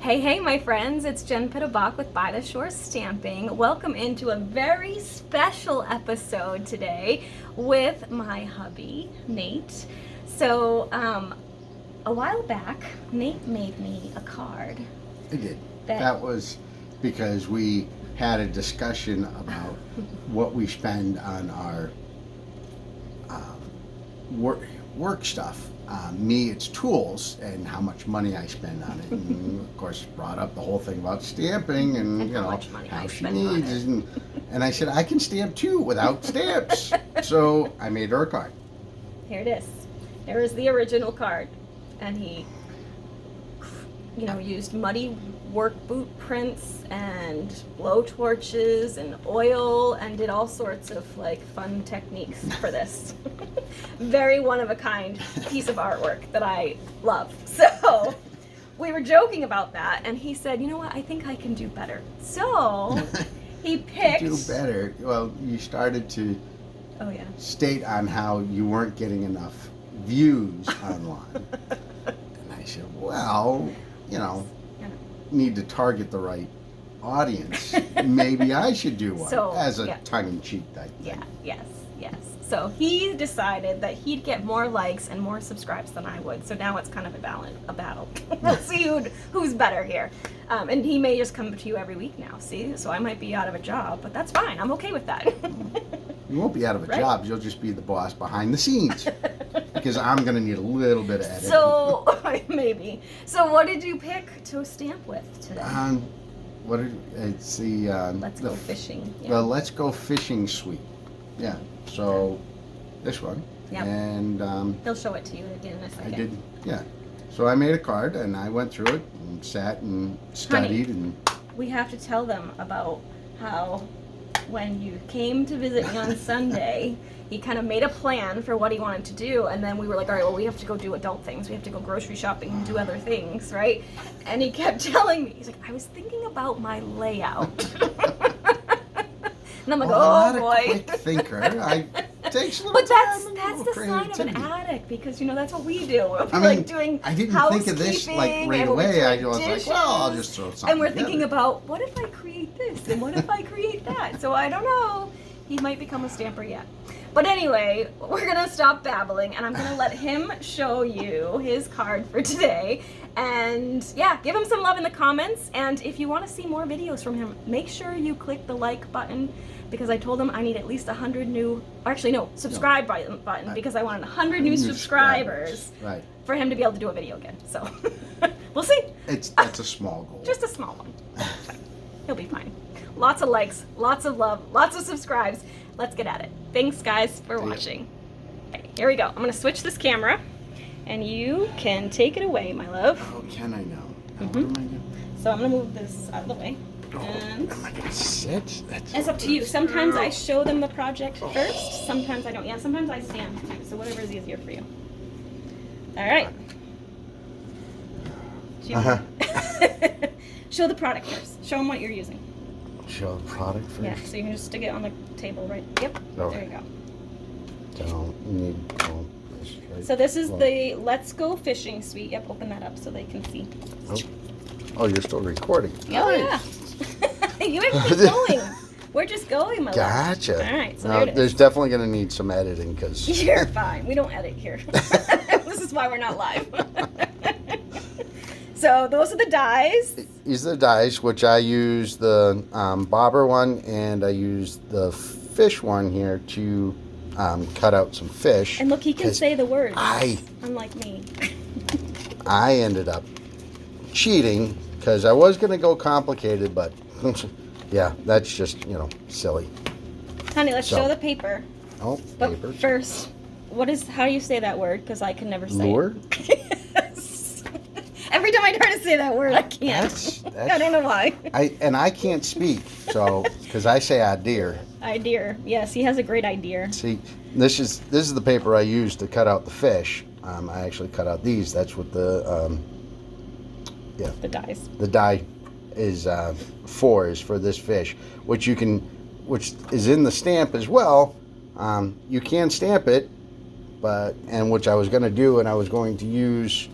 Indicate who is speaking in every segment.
Speaker 1: Hey, hey, my friends, it's Jen Pittabach with By the Shore Stamping. Welcome into a very special episode today with my hubby, Nate. So, a while back, Nate made me a card.
Speaker 2: I did. That was because we had a discussion about what we spend on our work stuff. Me, it's tools and how much money I spend on it. And of course, brought up the whole thing about stamping and you know how she needs. And I said I can stamp too without stamps. So I made her a card.
Speaker 1: Here it is. There is the original card, and he, used muddy work boot prints and blow torches and oil and did all sorts of fun techniques for this. Very one of a kind piece of artwork that I love. So we were joking about that, and he said, you know what, I think I can do better. So he picked...
Speaker 2: Do better. Well, you started to state on how you weren't getting enough views online. And I said, well, need to target the right audience. Maybe I should do one as a tongue-in-cheek type thing.
Speaker 1: Yes. So he decided that he'd get more likes and more subscribes than I would. So now it's kind of a battle. We'll see who's better here. And he may just come to you every week now. See, so I might be out of a job, but that's fine. I'm okay with that.
Speaker 2: You won't be out of a job. You'll just be the boss behind the scenes. Because I'm going to need a little bit of editing.
Speaker 1: So, maybe. So what did you pick to stamp with today?
Speaker 2: It's the...
Speaker 1: Let's Go Fishing.
Speaker 2: The Let's Go Fishing suite. Yeah. So, this one.
Speaker 1: Yeah.
Speaker 2: And...
Speaker 1: he'll show it to you again in a second.
Speaker 2: I did, yeah. So I made a card, and I went through it, and sat and studied. And
Speaker 1: we have to tell them about how... when you came to visit me on Sunday, he kind of made a plan for what he wanted to do, and then we were like, all right, well, we have to go do adult things. We have to go grocery shopping and do other things, right? And he kept telling me, he's like, I was thinking about my layout. And I'm like,
Speaker 2: I'm not
Speaker 1: boy.
Speaker 2: a quick thinker. Takes a little
Speaker 1: but
Speaker 2: time.
Speaker 1: that's the sign of an addict, because that's what we do. Doing
Speaker 2: I didn't think of this right away. I was like, well, I'll just throw something.
Speaker 1: And we're
Speaker 2: together.
Speaker 1: thinking about, what if I create this and what if I create that? So I don't know. He might become a stamper yet. But anyway, we're gonna stop babbling, and I'm gonna let him show you his card for today. And yeah, give him some love in the comments. And if you want to see more videos from him, make sure you click the like button, because I told him I need at least 100 new, subscribe button, because I wanted 100 new subscribers for him to be able to do a video again. So we'll see.
Speaker 2: That's a small goal.
Speaker 1: Just a small one. He'll be fine. Lots of likes, lots of love, lots of subscribes. Let's get at it. Thanks, guys, for watching. Okay, here we go. I'm going to switch this camera, and you can take it away, my love.
Speaker 2: Oh, can I now? What am I doing?
Speaker 1: So I'm going to move this out of the way.
Speaker 2: Am I going to sit?
Speaker 1: It's up to you. Sometimes I show them the project first. Sometimes I don't. Yeah, sometimes I stand too. So whatever is easier for you. All right. Show the product first. Show them what you're using.
Speaker 2: Show the product first?
Speaker 1: Yeah, so you can just stick it on the table, right? Yep.
Speaker 2: Okay.
Speaker 1: There you go.
Speaker 2: Don't need this right.
Speaker 1: So this is the Let's Go Fishing suite. Yep, open that up so they can see.
Speaker 2: Oh, you're still recording.
Speaker 1: Oh, yeah. You have to keep going. We're just going, my love.
Speaker 2: Gotcha.
Speaker 1: All right, so there it is.
Speaker 2: There's definitely going to need some editing, because...
Speaker 1: You're fine. We don't edit here. This is why we're not live. So those are the dies.
Speaker 2: These are the dies, which I use the bobber one, and I use the fish one here to cut out some fish.
Speaker 1: And look, he can say the words, unlike me.
Speaker 2: I ended up cheating, because I was going to go complicated, but yeah, that's just, silly.
Speaker 1: Honey, let's show the paper.
Speaker 2: Oh,
Speaker 1: but
Speaker 2: paper.
Speaker 1: First, how do you say that word? Because I can never say
Speaker 2: Lure?
Speaker 1: it. Every time I try to say that word, I can't. That's I don't know why.
Speaker 2: I can't speak, so because I say idea.
Speaker 1: Idea. Yes, he has a great idea.
Speaker 2: See, this is the paper I use to cut out the fish. I actually cut out these. That's what the
Speaker 1: the dies.
Speaker 2: The die is for this fish, which is in the stamp as well. You can stamp it, which I was going to do, and I was going to use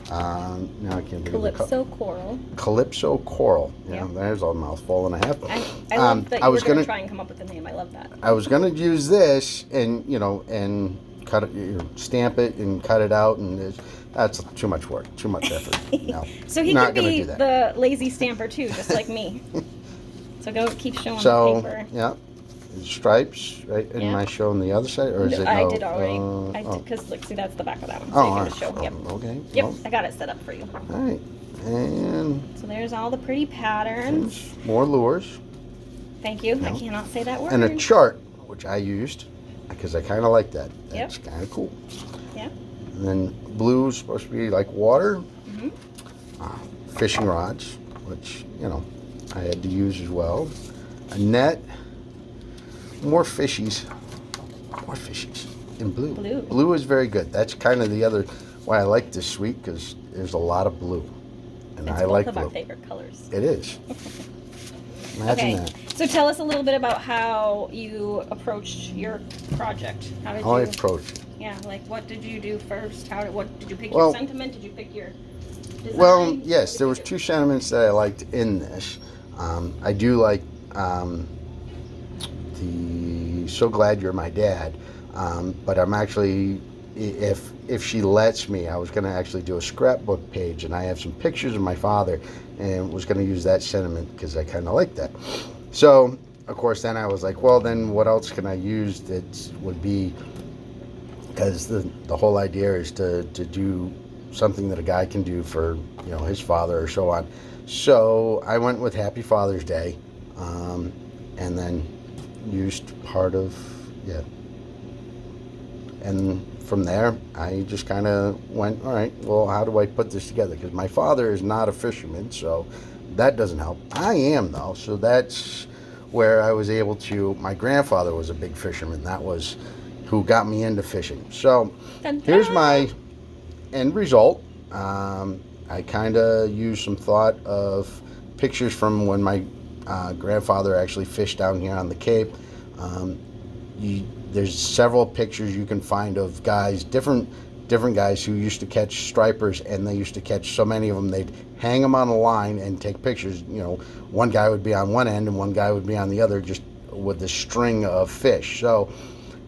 Speaker 2: Now I can't think
Speaker 1: Calypso coral.
Speaker 2: Calypso coral.
Speaker 1: Yeah.
Speaker 2: There's a mouthful and a half.
Speaker 1: I love that you were going to try and come up with a name. I love that.
Speaker 2: I was going to use this and, and cut it, stamp it and cut it out, and that's too much work, too much effort. No,
Speaker 1: so he could be the lazy stamper too, just like me. So go keep showing the paper.
Speaker 2: Yeah. Stripes, right? Am I showing the other side, or is it?
Speaker 1: I did already. I did, because look, see, that's the back of that one. So you can show. Yep.
Speaker 2: Okay.
Speaker 1: Yep, well, I got it set up for you.
Speaker 2: All right, and
Speaker 1: so there's all the pretty patterns.
Speaker 2: More lures.
Speaker 1: Thank you. I cannot say that word.
Speaker 2: And a chart, which I used because I kind of like that. That's kind of cool.
Speaker 1: Yeah.
Speaker 2: And then blue is supposed to be like water. Fishing rods, which I had to use as well. A net. More fishies in blue. Blue is very good. That's kind of the other why I like this suite, because there's a lot of blue, and I like blue. It's both of our favorite colors. It is. Imagine that.
Speaker 1: So tell us a little bit about how you approached your project. How I
Speaker 2: approached it?
Speaker 1: Yeah, like what did you do first? What did you pick your sentiment? Did you pick your design?
Speaker 2: Well, yes, there was two sentiments that I liked in this. I do like the "So Glad You're My Dad," but I'm actually, if she lets me, I was going to actually do a scrapbook page, and I have some pictures of my father, and was going to use that sentiment because I kind of like that. So, of course, then I was like, well, then what else can I use that would be, because the whole idea is to do something that a guy can do for his father or so on. So I went with Happy Father's Day, and then used part of and from there I just kind of went, all right, well, how do I put this together? Because my father is not a fisherman, so that doesn't help. I am, though, so that's where I was able to. My grandfather was a big fisherman. That was who got me into fishing. So here's my end result. I kind of used some thought of pictures from when my grandfather actually fished down here on the Cape. There's several pictures you can find of guys, different guys who used to catch stripers, and they used to catch so many of them they'd hang them on a line and take pictures. One guy would be on one end and one guy would be on the other, just with the string of fish. So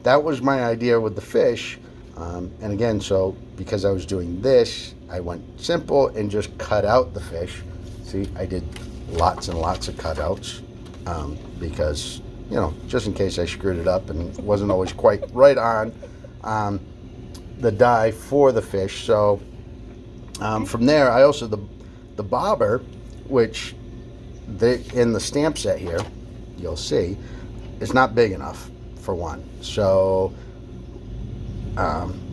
Speaker 2: that was my idea with the fish. And again, so because I was doing this, I went simple and just cut out the fish. See, I did lots and lots of cutouts because, just in case I screwed it up and wasn't always quite right on the die for the fish. So from there, I also, the bobber, which in the stamp set here, you'll see, is not big enough for one. So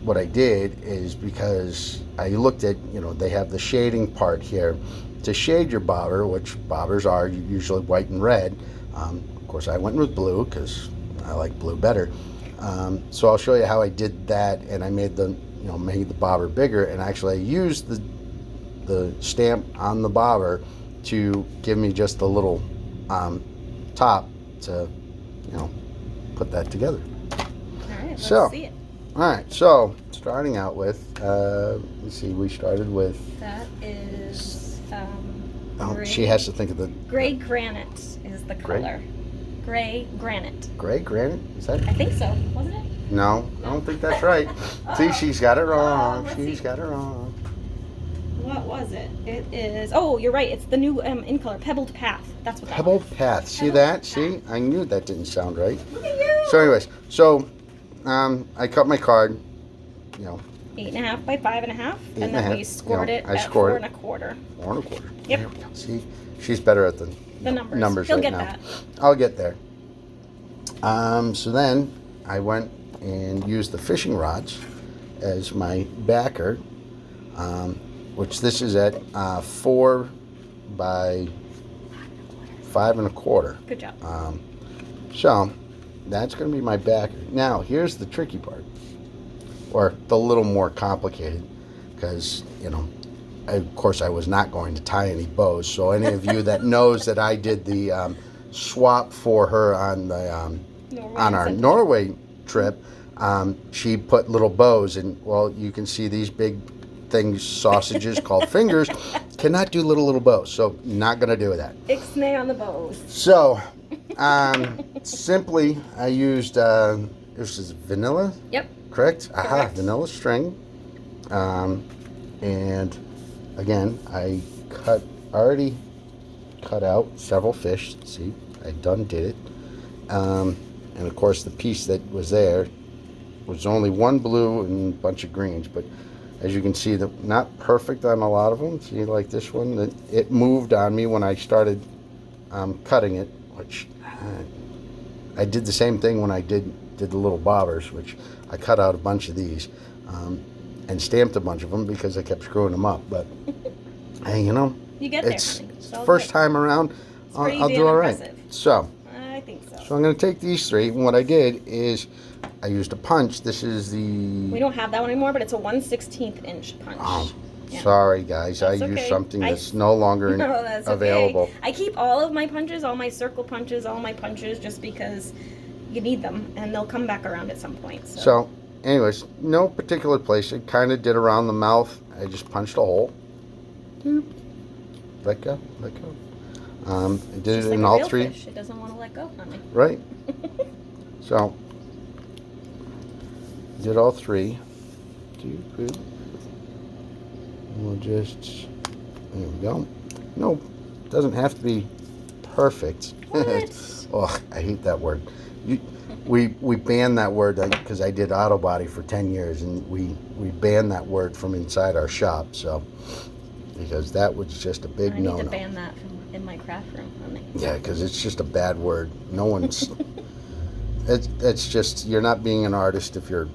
Speaker 2: what I did is, because I looked at, they have the shading part here to shade your bobber, which bobbers are usually white and red. Of course, I went with blue because I like blue better. So I'll show you how I did that, and I made made the bobber bigger, and actually I used the stamp on the bobber to give me just the little top to, put that together.
Speaker 1: All right, let's see it.
Speaker 2: All right, so starting out with, let's see, we started with...
Speaker 1: That is...
Speaker 2: she has to think of the...
Speaker 1: Gray granite is the color. Gray granite.
Speaker 2: Gray granite? Is that...
Speaker 1: I think so. Wasn't it?
Speaker 2: No, I don't think that's right. See, she's got it wrong. She's got it wrong.
Speaker 1: What was it? It is... Oh, you're right. It's the new in color. Pebbled Path. That's what that
Speaker 2: Pebbled
Speaker 1: was.
Speaker 2: Path. See that? See? I knew that didn't sound right.
Speaker 1: Look at you.
Speaker 2: So anyways, I cut my card,
Speaker 1: 8.5 by 5.5, and then we scored it at 4 1/4.
Speaker 2: 4 1/4.
Speaker 1: Yep.
Speaker 2: There we go. See, she's better at the numbers
Speaker 1: You'll
Speaker 2: right
Speaker 1: get
Speaker 2: now.
Speaker 1: that.
Speaker 2: I'll get there. So then I went and used the fishing rods as my backer, which this is at 4 by 5 1/4.
Speaker 1: Good job.
Speaker 2: So that's going to be my backer. Now, here's the tricky part, or the little more complicated, because, of course, I was not going to tie any bows. So any of you that knows that I did the swap for her on the on our Norway trip, she put little bows, and, well, you can see these big things, sausages called fingers, cannot do little bows. So not going to do that.
Speaker 1: Ixnay on the bows.
Speaker 2: So simply I used, this is vanilla?
Speaker 1: Yep.
Speaker 2: Correct? Aha,
Speaker 1: Correct.
Speaker 2: vanilla string. And again, I already cut out several fish. See, I done did it. And of course the piece that was there was only one blue and a bunch of greens, but as you can see, not perfect on a lot of them. See, like this one, that it moved on me when I started cutting it, which I did the same thing when I did the little bobbers, which I cut out a bunch of these and stamped a bunch of them because I kept screwing them up. But hey, you know,
Speaker 1: you get there.
Speaker 2: It's
Speaker 1: all
Speaker 2: first
Speaker 1: good.
Speaker 2: Time around. I'll do all right. So
Speaker 1: I think so.
Speaker 2: I'm going to take these three, and what I did is I used a punch. This is the...
Speaker 1: We don't have that one anymore, but it's a 1/16 inch punch.
Speaker 2: Oh,
Speaker 1: yeah.
Speaker 2: Sorry, guys.
Speaker 1: That's
Speaker 2: I used
Speaker 1: okay.
Speaker 2: something that's no longer
Speaker 1: No, that's
Speaker 2: available.
Speaker 1: Okay. I keep all of my punches, all my circle punches, all my punches, just because you need them, and they'll come back around at some point.
Speaker 2: So anyways, no particular place. I kind of did around the mouth. I just punched a hole. Doop. Let go. Let go. I did
Speaker 1: just
Speaker 2: it
Speaker 1: like
Speaker 2: in
Speaker 1: a
Speaker 2: all
Speaker 1: real
Speaker 2: three.
Speaker 1: Fish. It doesn't want to let go, honey.
Speaker 2: Right. So did all three. We'll just, there we go. No, doesn't have to be perfect.
Speaker 1: What?
Speaker 2: Oh, I hate that word. We banned that word because I did auto body for 10 years, and we banned that word from inside our shop. So because that was just a big no-no.
Speaker 1: I need to ban that from in my craft room, honey.
Speaker 2: Yeah, because it's just a bad word. No one's. it's just, you're not being an artist if you're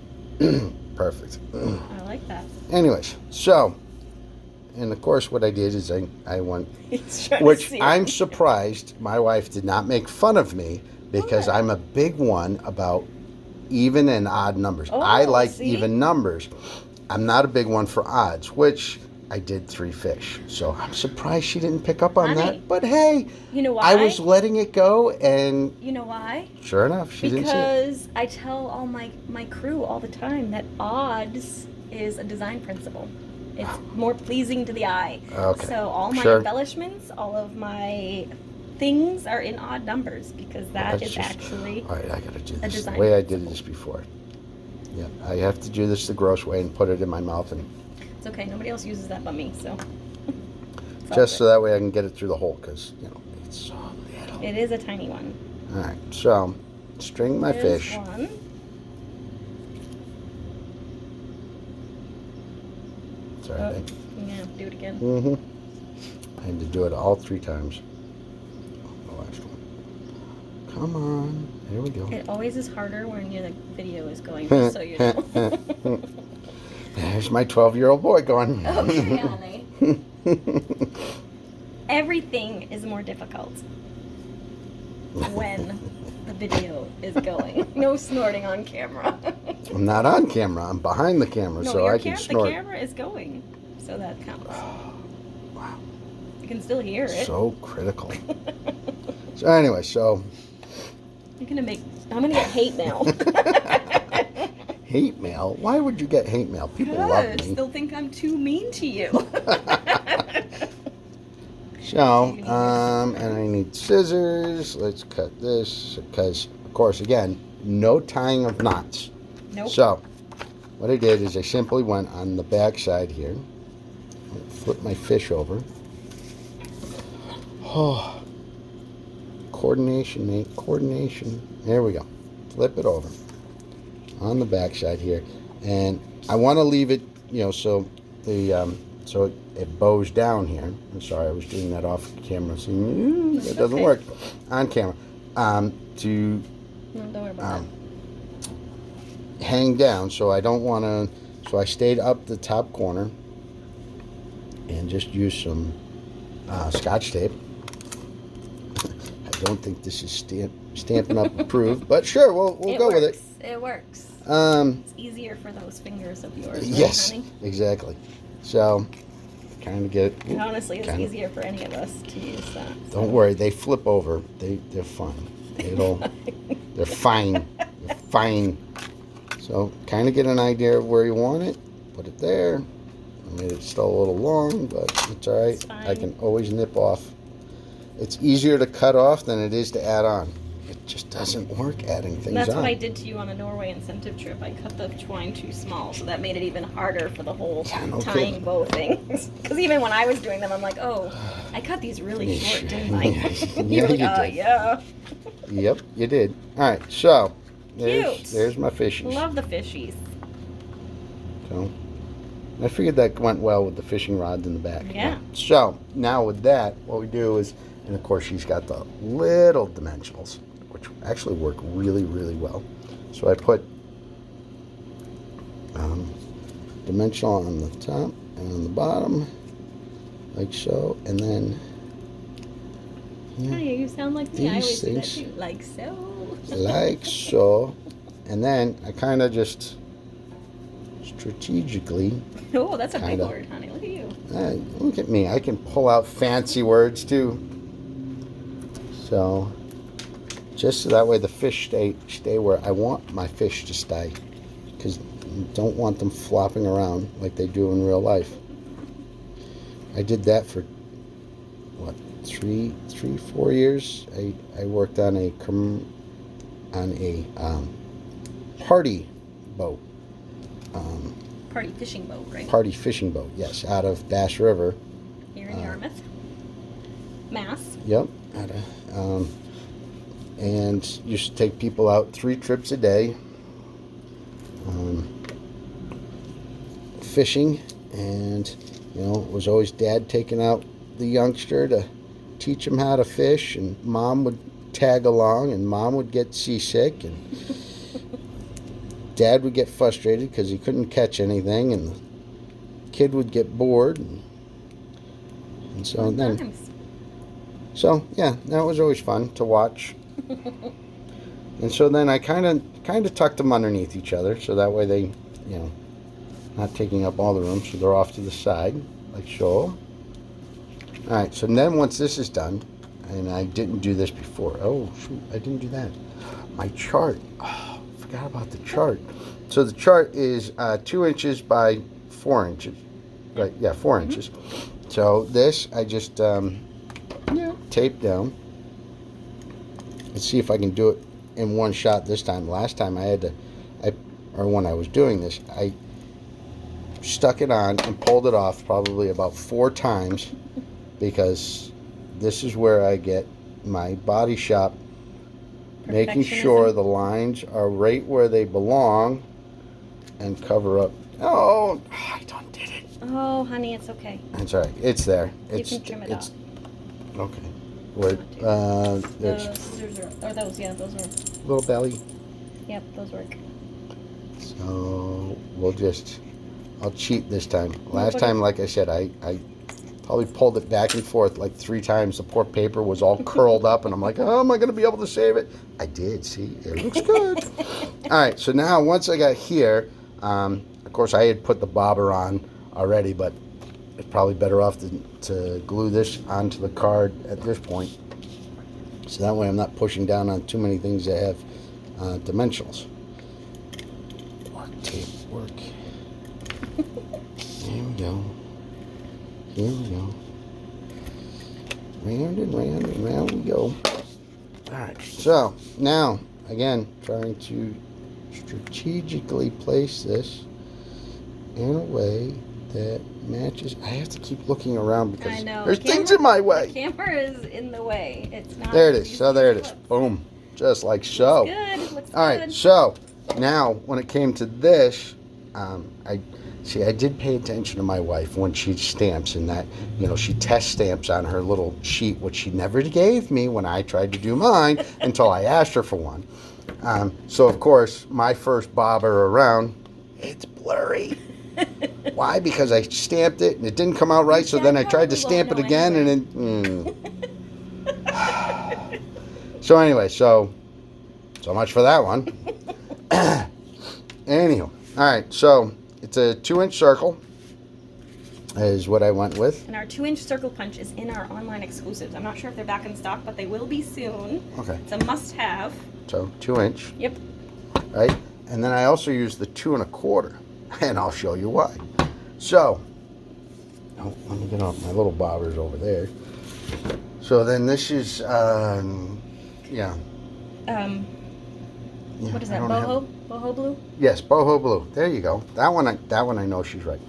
Speaker 2: perfect.
Speaker 1: I like that.
Speaker 2: Anyways, so, and of course what I did is I went, which I'm surprised my wife did not make fun of me, because
Speaker 1: What?
Speaker 2: I'm a big one about even and odd numbers.
Speaker 1: Oh,
Speaker 2: I like
Speaker 1: see?
Speaker 2: even numbers. I'm not a big one for odds, which I did 3 fish. So I'm surprised she didn't pick up on
Speaker 1: Honey,
Speaker 2: that. But hey,
Speaker 1: you know why?
Speaker 2: I was letting it go, and
Speaker 1: you know why?
Speaker 2: sure enough, she didn't see it.
Speaker 1: Because I tell all my crew all the time that odds is a design principle. It's more pleasing to the eye.
Speaker 2: Okay.
Speaker 1: So all my embellishments, all of my things are in odd numbers, because that is actually
Speaker 2: all right, I gotta do this the
Speaker 1: design
Speaker 2: way I did this before. Yeah, I have to do this the gross way and put it in my mouth, and
Speaker 1: it's okay. Nobody else uses that but me, so.
Speaker 2: just so that way I can get it through the hole, because you know it's so little.
Speaker 1: It is a tiny one.
Speaker 2: All right, so string my
Speaker 1: There's
Speaker 2: fish.
Speaker 1: one.
Speaker 2: Sorry.
Speaker 1: Oh, yeah, do it again.
Speaker 2: I had to do it all 3 times. The last one. Come on, there we go.
Speaker 1: It always is harder when the video is going, just so you know.
Speaker 2: There's my 12-year-old boy going.
Speaker 1: Okay, honey. Everything is more difficult when the video is going. No snorting on camera.
Speaker 2: I'm not on camera. I'm behind the camera,
Speaker 1: No,
Speaker 2: so I can snort.
Speaker 1: the camera is going, so that counts.
Speaker 2: Wow.
Speaker 1: You can still hear it.
Speaker 2: So critical. So anyway, so
Speaker 1: I'm gonna get hate mail.
Speaker 2: hate mail? Why would you get hate mail? People love me.
Speaker 1: They'll think I'm too mean to you.
Speaker 2: So, and I need scissors. Let's cut this, because, of course, again, no tying of knots.
Speaker 1: Nope.
Speaker 2: So, what I did is I simply went on the back side here, flip my fish over. Oh, coordination, mate, coordination. There we go. Flip it over on the back side here, and I want to leave it, you know, so the it bows down here. I'm sorry, I was doing that off camera. See, that doesn't work on camera.
Speaker 1: No, don't worry about that.
Speaker 2: Hang down, so I don't want to. So I stayed up the top corner and just used some Scotch tape. I don't think this is Stampin' Up approved, but sure, we'll go with it.
Speaker 1: It works. It's easier for those fingers of yours.
Speaker 2: Yes,
Speaker 1: right, honey?
Speaker 2: exactly. So, kind of get.
Speaker 1: And honestly, it's easier for any of us to use that. So.
Speaker 2: Don't worry, they flip over. They're fine. They're fine. They're fine. So, kind of get an idea of where you want it. Put it there. I made it still a little long, but it's all right.
Speaker 1: It's fine.
Speaker 2: I can always nip off. It's easier to cut off than it is to add on. It just doesn't work adding things
Speaker 1: That's
Speaker 2: on.
Speaker 1: what I did to you on a Norway incentive trip. I cut the twine too small, so that made it even harder for the whole tying bow things. Because even when I was doing them, I'm like, oh, I cut these really short, didn't I?
Speaker 2: You
Speaker 1: like,
Speaker 2: did.
Speaker 1: Yeah.
Speaker 2: Yep, you did. All right, so
Speaker 1: Cute.
Speaker 2: there's my fishies.
Speaker 1: Love the fishies.
Speaker 2: So I figured that went well with the fishing rods in the back.
Speaker 1: Yeah.
Speaker 2: So now with that, what we do is, and of course she's got the little dimensionals, which actually work really, really well. So I put dimensional on the top and on the bottom, like so, and then
Speaker 1: Hey, you sound like me. I always do that
Speaker 2: things,
Speaker 1: too. Like so.
Speaker 2: like so, and then I kind of just strategically.
Speaker 1: Oh, that's a big
Speaker 2: Kinda.
Speaker 1: word, honey. Look at you.
Speaker 2: Look at me. I can pull out fancy words too. So, just so that way the fish stay where I want my fish to stay. Because you don't want them flopping around like they do in real life. I did that for, what, 4 years? I worked on a party boat.
Speaker 1: Party fishing boat, right?
Speaker 2: Party fishing boat, yes, out of Bass River.
Speaker 1: Here in Yarmouth. Mass.
Speaker 2: Yep. And used to take people out 3 trips a day fishing, and it was always Dad taking out the youngster to teach him how to fish, and Mom would tag along, and Mom would get seasick, and Dad would get frustrated because he couldn't catch anything, and the kid would get bored, and so then. So yeah, that was always fun to watch. And so then I kind of tucked them underneath each other, so that way they, not taking up all the room, so they're off to the side, like so. All right, so then once this is done, and I didn't do this before. Oh shoot, I didn't do that. My chart. Oh, forgot about the chart. So the chart is 2 inches by 4 inches. Right? Yeah, 4 inches. So this I just tape down. Let's see if I can do it in one shot this time. Last time I had to, or when I was doing this, I stuck it on and pulled it off probably about 4 times, because this is where I get my body shop making sure the lines are right where they belong and cover up. Oh, I done did it.
Speaker 1: Oh, honey, it's okay.
Speaker 2: That's all right. It's there.
Speaker 1: You can trim it off.
Speaker 2: Okay. Where, there's
Speaker 1: scissors are those, yeah, those are.
Speaker 2: little belly.
Speaker 1: Yep, those work.
Speaker 2: So I'll cheat this time. Last time, like I said, I probably pulled it back and forth like 3 times. The poor paper was all curled up, and I'm like, oh, am I going to be able to save it? I did. See, it looks good. All right, so now once I got here, of course I had put the bobber on already, but it's probably better off to glue this onto the card at this point, so that way I'm not pushing down on too many things that have dimensionals. Work, tape, work. There we go. Here we go. Round and round and round we go. Alright, so now, again, trying to strategically place this in a way that matches. I have to keep looking around because there's things in my way.
Speaker 1: The camera is in the way. It's not.
Speaker 2: There it is. So there it is. Boom. Just like so.
Speaker 1: Looks good. Looks
Speaker 2: all right.
Speaker 1: good.
Speaker 2: So now when it came to this, I did pay attention to my wife when she stamps, and that, she test stamps on her little sheet, which she never gave me when I tried to do mine until I asked her for one. So of course, my first bobber around, it's blurry. Why? Because I stamped it and it didn't come out right, so then I tried to stamp it again, and it. So anyway, so much for that one. Anywho, all right, so it's a 2-inch circle is what I went with.
Speaker 1: And our 2-inch circle punch is in our online exclusives. I'm not sure if they're back in stock, but they will be soon.
Speaker 2: Okay.
Speaker 1: It's a must-have.
Speaker 2: So 2-inch.
Speaker 1: Yep.
Speaker 2: Right, and then I also use the 2 1/4, and I'll show you why. So Oh, let me get off my little bobbers over there. So then this is, yeah.
Speaker 1: What is that? Boho? Boho blue?
Speaker 2: Yes, boho blue. There you go. That one I know she's right.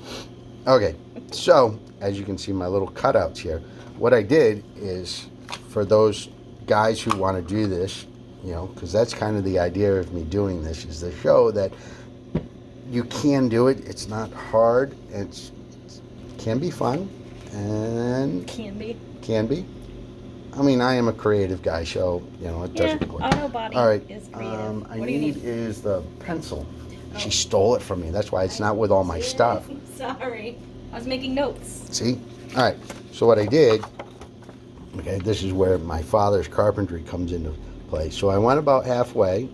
Speaker 2: Okay, so as you can see, my little cutouts here. What I did is, for those guys who want to do this, you know, because that's kind of the idea of me doing this, is to show that you can do it. It's not hard. It can be fun, and
Speaker 1: can be.
Speaker 2: I mean, I am a creative guy, so you know it doesn't work.
Speaker 1: Auto body
Speaker 2: All right,
Speaker 1: is creative.
Speaker 2: I need is the pencil. Oh. She stole it from me. That's why it's not with all my stuff.
Speaker 1: Sorry, I was making notes.
Speaker 2: See? All right. So what I did. Okay, this is where my father's carpentry comes into play. So I went about halfway.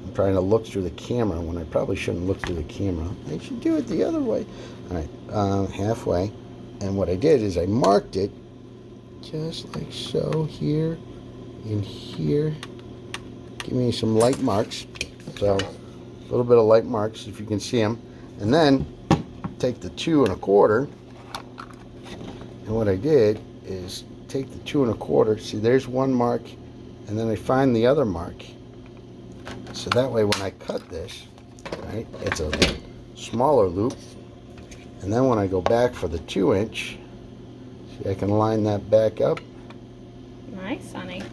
Speaker 2: I'm trying to look through the camera when I probably shouldn't look through the camera. I should do it the other way. All right, halfway. And what I did is I marked it just like so, here and here. Give me some light marks. So a little bit of light marks, if you can see them. And then take the 2 1/4. And what I did is take the 2 1/4. See, there's one mark, and then I find the other mark. So that way, when I cut this, right, it's a smaller loop. And then when I go back for the 2-inch, see, I can line that back up.
Speaker 1: Nice, honey.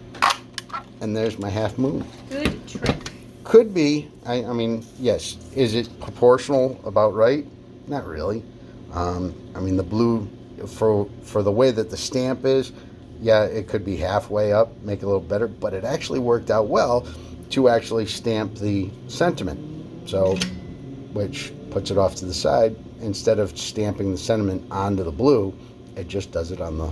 Speaker 2: And there's my half moon.
Speaker 1: Good trick.
Speaker 2: Could be. I mean, yes. Is it proportional about right? Not really. I mean, the blue, for the way that the stamp is, yeah, it could be halfway up, make it a little better, but it actually worked out well to actually stamp the sentiment. So, which puts it off to the side. Instead of stamping the sentiment onto the blue, it just does it on the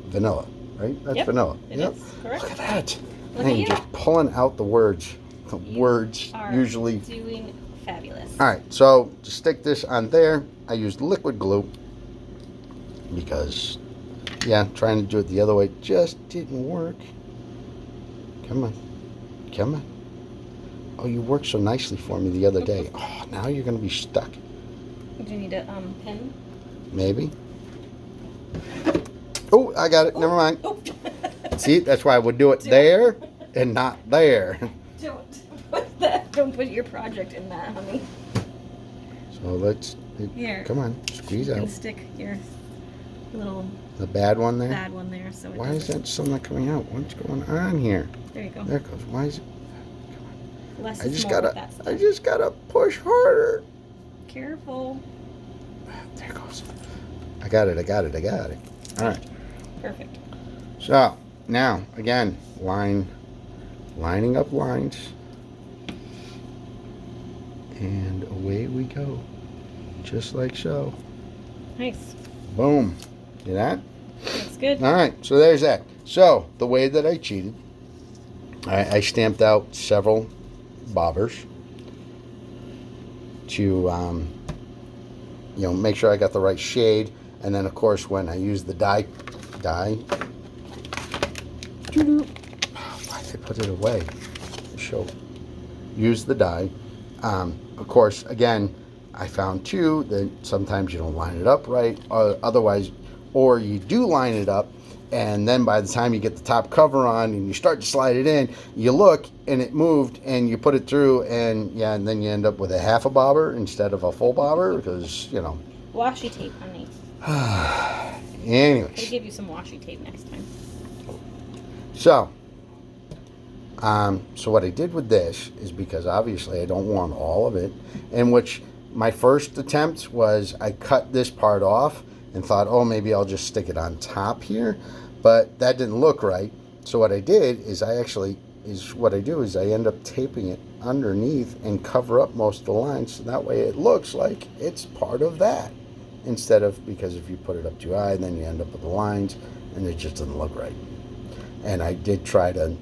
Speaker 2: vanilla, right? That's vanilla.
Speaker 1: It is, correct.
Speaker 2: Look at that.
Speaker 1: Look at you.
Speaker 2: Just pulling out the words. The words usually
Speaker 1: doing fabulous.
Speaker 2: All right, so to stick this on there, I used liquid glue because, yeah, trying to do it the other way just didn't work. Come on. Oh, you worked so nicely for me the other day. Oh, now you're going to be stuck.
Speaker 1: Do you need a pen?
Speaker 2: Maybe. Oh, I got it. Never mind.
Speaker 1: Oh.
Speaker 2: See, that's why I would do it there and not there.
Speaker 1: Don't put your project in that, honey.
Speaker 2: So let's.
Speaker 1: Here.
Speaker 2: Come on, squeeze out.
Speaker 1: You can stick your little.
Speaker 2: The bad one there.
Speaker 1: Bad one there. So.
Speaker 2: Why is that still not coming out? What's going on here?
Speaker 1: There you go.
Speaker 2: There it goes. Why is it? Come on.
Speaker 1: Less
Speaker 2: I just
Speaker 1: more
Speaker 2: gotta.
Speaker 1: with that stuff.
Speaker 2: I just gotta push harder.
Speaker 1: Careful.
Speaker 2: There it goes. I got it. All right.
Speaker 1: Perfect.
Speaker 2: So now again, lining up lines. And away we go. Just like so.
Speaker 1: Nice.
Speaker 2: Boom. See that?
Speaker 1: Looks good.
Speaker 2: All right, so there's that. So the way that I cheated, I stamped out several bobbers to, you know, make sure I got the right shade. And then, of course, when I use the die, why did I put it away? Use the die. Of course, again, I found too that sometimes you don't line it up right, otherwise, or you do line it up, and then by the time you get the top cover on and you start to slide it in, you look and it moved, and you put it through, and yeah, and then you end up with a half a bobber instead of a full bobber because, you know.
Speaker 1: Washi tape, honey.
Speaker 2: Anyways.
Speaker 1: I'll give you some washi tape next time.
Speaker 2: So what I did with this is, because obviously I don't want all of it, in which my first attempt was I cut this part off and thought, oh, maybe I'll just stick it on top here, but that didn't look right. So what I did is I end up taping it underneath and cover up most of the lines, so that way it looks like it's part of that, instead of, because if you put it up too high, then you end up with the lines and it just doesn't look right. And I did try to,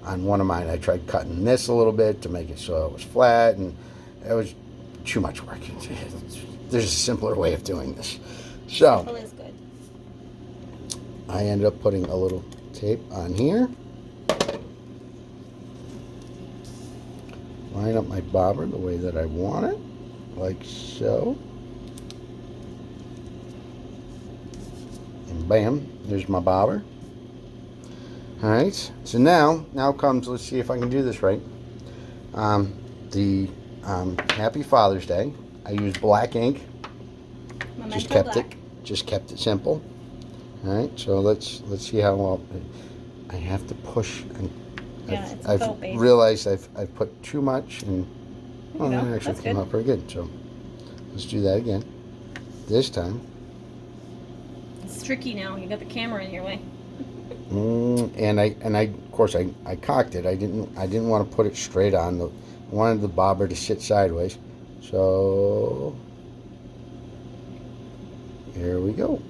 Speaker 2: on one of mine, I tried cutting this a little bit to make it so it was flat, and it was too much work. There's a simpler way of doing this. So
Speaker 1: Simple is good.
Speaker 2: I ended up putting a little tape on here. Line up my bobber the way that I want it, like so. bam, there's my bobber. All right, so now comes, let's see if I can do this right. The Happy Father's Day. I used black ink. Just kept it simple. All right, so let's see how well I have to push. And
Speaker 1: yeah,
Speaker 2: I've realized I've put too much, and it actually came out pretty good. So let's do that again. This time.
Speaker 1: It's tricky now. You got the camera in your way.
Speaker 2: And I of course I cocked it. I didn't want to put it straight on. I wanted the bobber to sit sideways. So here we go.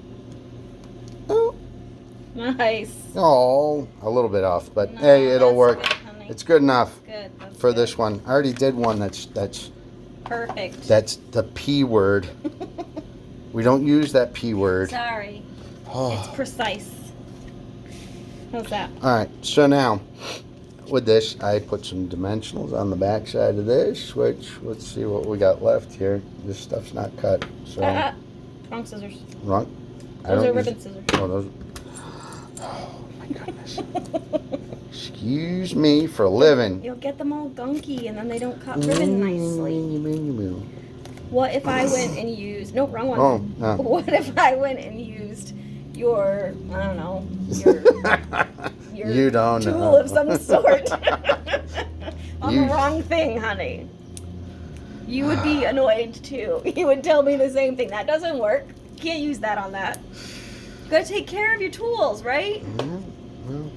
Speaker 2: Oh.
Speaker 1: Nice.
Speaker 2: Oh, a little bit off, but hey, it'll work.
Speaker 1: Good,
Speaker 2: it's good enough.
Speaker 1: Good.
Speaker 2: For this one. I already did one that's
Speaker 1: perfect.
Speaker 2: That's the P word. We don't use that P word.
Speaker 1: Sorry.
Speaker 2: Oh.
Speaker 1: It's precise. How's that?
Speaker 2: All right, so now with this, I put some dimensionals on the back side of this, which, let's see what we got left here. This stuff's not cut, so.
Speaker 1: Wrong scissors.
Speaker 2: Wrong?
Speaker 1: Those are ribbon scissors.
Speaker 2: Oh, those. Oh, my goodness. Excuse me for living.
Speaker 1: You'll get them all gunky, and then they don't cut ribbon nicely. What if I went and used... No, wrong one.
Speaker 2: Oh, no.
Speaker 1: What if I went and used your, I don't know, your
Speaker 2: you don't
Speaker 1: tool
Speaker 2: know.
Speaker 1: of some sort on the wrong thing, honey? You would be annoyed too. You would tell me the same thing. That doesn't work. Can't use that on that. You gotta take care of your tools, right?
Speaker 2: Well,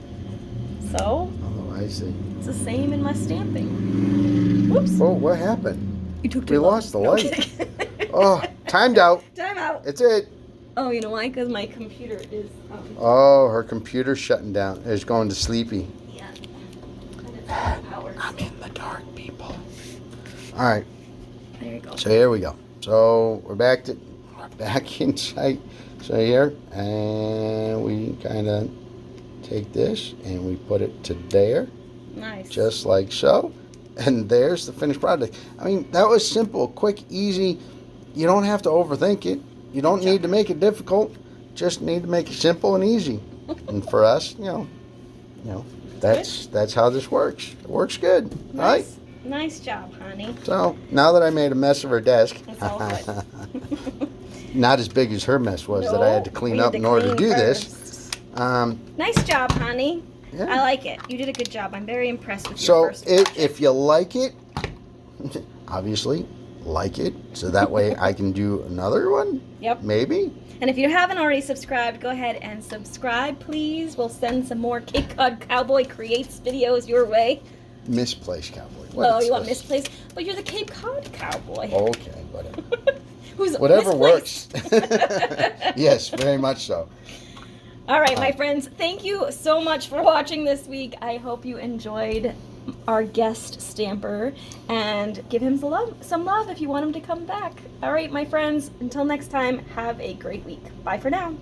Speaker 1: so?
Speaker 2: Oh, I see.
Speaker 1: It's the same in my stamping. Whoops.
Speaker 2: Oh, what happened?
Speaker 1: You took too
Speaker 2: We
Speaker 1: long.
Speaker 2: lost the light. Oh, timed out.
Speaker 1: Time out.
Speaker 2: It's it.
Speaker 1: Oh, you know why? Because my computer is...
Speaker 2: Oh, her computer's shutting down. It's going to sleepy.
Speaker 1: Yeah.
Speaker 2: I'm in the dark, people. All right.
Speaker 1: There you go.
Speaker 2: So here we go. So we're back in sight. So here, and we kind of take this and we put it to there.
Speaker 1: Nice.
Speaker 2: Just like so. And there's the finished product. I mean, that was simple, quick, easy. You don't have to overthink it. You don't need to make it difficult. Just need to make it simple and easy. And for us, you know, that's how this works. It works good, right?
Speaker 1: Nice job, honey.
Speaker 2: So now that I made a mess of her desk,
Speaker 1: It's all good.
Speaker 2: not as big as her mess was that I had to clean up in order to do this.
Speaker 1: Nice job, honey.
Speaker 2: Yeah.
Speaker 1: I like it. You did a good job. I'm very impressed with your
Speaker 2: So
Speaker 1: first project.
Speaker 2: if you like it, obviously like it, so that way I can do another one.
Speaker 1: Yep.
Speaker 2: Maybe.
Speaker 1: And if you haven't already subscribed, go ahead and subscribe, please. We'll send some more Cape Cod Cowboy Creates videos your way.
Speaker 2: Misplaced Cowboy.
Speaker 1: Oh, you want misplaced? But you're the Cape Cod Cowboy.
Speaker 2: Okay, whatever.
Speaker 1: Who's
Speaker 2: Whatever
Speaker 1: misplaced?
Speaker 2: works. Yes, very much so.
Speaker 1: All right, my friends, thank you so much for watching this week. I hope you enjoyed our guest stamper, and give him some love if you want him to come back. All right, my friends, until next time, have a great week. Bye for now.